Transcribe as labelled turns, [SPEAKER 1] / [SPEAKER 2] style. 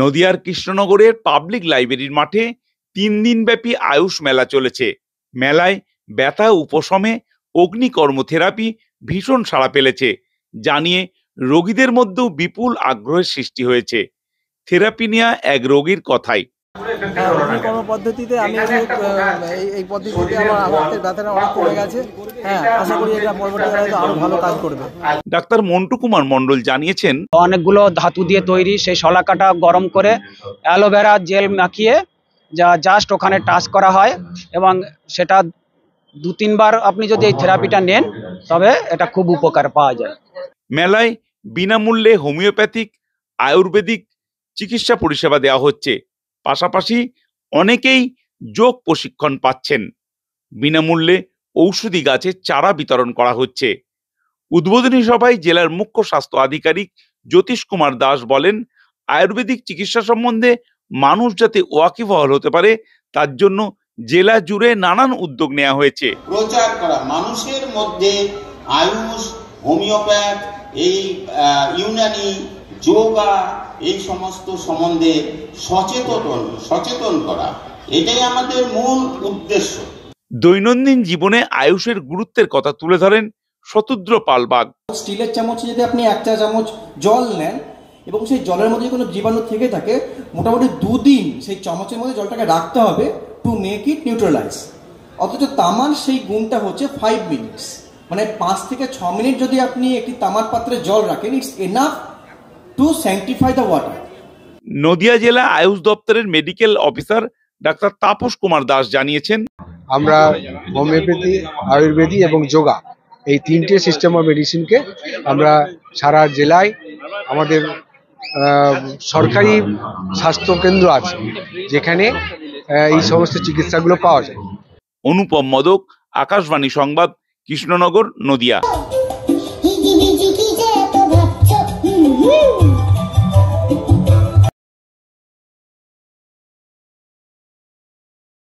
[SPEAKER 1] নদিয়ার কৃষ্ণনগরের পাবলিক লাইব্রেরির মাঠে 3 দিনব্যাপী আয়ুষ মেলা চলেছে। মেলায় ব্যথা উপশমে অগ্নিকর্ম থেরাপি ভীষণ সাড়া ফেলেছে, জানিয়ে রোগীদের মধ্যেও বিপুল আগ্রহের সৃষ্টি হয়েছে। থেরাপি নেওয়া এক রোগীর কথাই।
[SPEAKER 2] অগ্নিকর্ম পদ্ধতিতে আমি এই পদ্ধতিতে আমার হাতের ব্যথাটা অনেক কমে গেছে। আশা করি এটা পরবর্তীকালে আরো ভালো কাজ করবে।
[SPEAKER 1] ডাক্তার মন্টু কুমার মণ্ডল জানিয়েছেন,
[SPEAKER 3] অনেকগুলো ধাতু দিয়ে তৈরি সেই শলাকাটা গরম করে অ্যালোভেরা জেল মাখিয়ে যা জাস্ট ওখানে টাচ করা হয় এবং সেটা 2-3 বার আপনি যদি এই থেরাপিটা নেন তবে এটা খুব উপকার পাওয়া যায়।
[SPEAKER 1] মেলায় বিনামূল্যে হোমিওপ্যাথিক আয়ুর্বেদিক চিকিৎসা পরিষেবা দেওয়া হচ্ছে। পাশাপাশি অনেকেই যোগ প্রশিক্ষণ পাচ্ছেন। বিনামূল্যে ঔষধি গাছের চারা বিতরণ করা হচ্ছে। উদ্বোধনী সভায় জেলার মুখ্য স্বাস্থ্য আধিকারিক জ্যোতিষ কুমার দাস বলেন, আয়ুর্বেদিক চিকিৎসা সম্বন্ধে মানুষ যাতে ওয়াকিবহাল হতে পারে তার জন্য জেলা জুড়ে নানান উদ্যোগ নেওয়া হয়েছে।
[SPEAKER 4] প্রচার করা মানুষের মধ্যে আয়ুষ, হোমিওপ্যাথ, এই ইউনানি, যোগা এই সমস্ত সম্বন্ধে সচেতন করা, এটাই আমাদের মূল উদ্দেশ্য।
[SPEAKER 1] দৈনন্দিন জীবনে আয়ুষের গুরুত্বের কথা তুলে ধরেন শতদ্র পালবাগ।
[SPEAKER 2] স্টিলের চামচে যদি আপনি 1 চা চামচ জল নেন এবং সেই জলের মধ্যে কোনো জীবাণু থেকে থাকে, মোটামুটি 2 দিন সেই চামচের মধ্যে জলটাকে রাখতে হবে টু মেক ইট নিউট্রালাইজ। অথচ তামার সেই গুণটা হচ্ছে 5 মিনিটস, মানে 5 থেকে 6 মিনিট যদি আপনি একটি তামার পাত্রে জল রাখেন, it's enough to sanctify the water.
[SPEAKER 1] Nadia জেলা আয়ুষ দপ্তরের medical officer doctor Tapas Kumar Das জানিয়েছেন,
[SPEAKER 5] আমরা হোমিওপ্যাথি, আয়ুর্বেদিক এবং যোগা এই 3টে সিস্টেম অফ মেডিসিনকে আমরা সারা জেলায় আমাদের সরকারি স্বাস্থ্য কেন্দ্র আছে যেখানে এই সমস্ত চিকিৎসাগুলো পাওয়া যায়।
[SPEAKER 1] অনুপম মদক, আকাশবাণী সংবাদ, কৃষ্ণনগর, নদিয়া।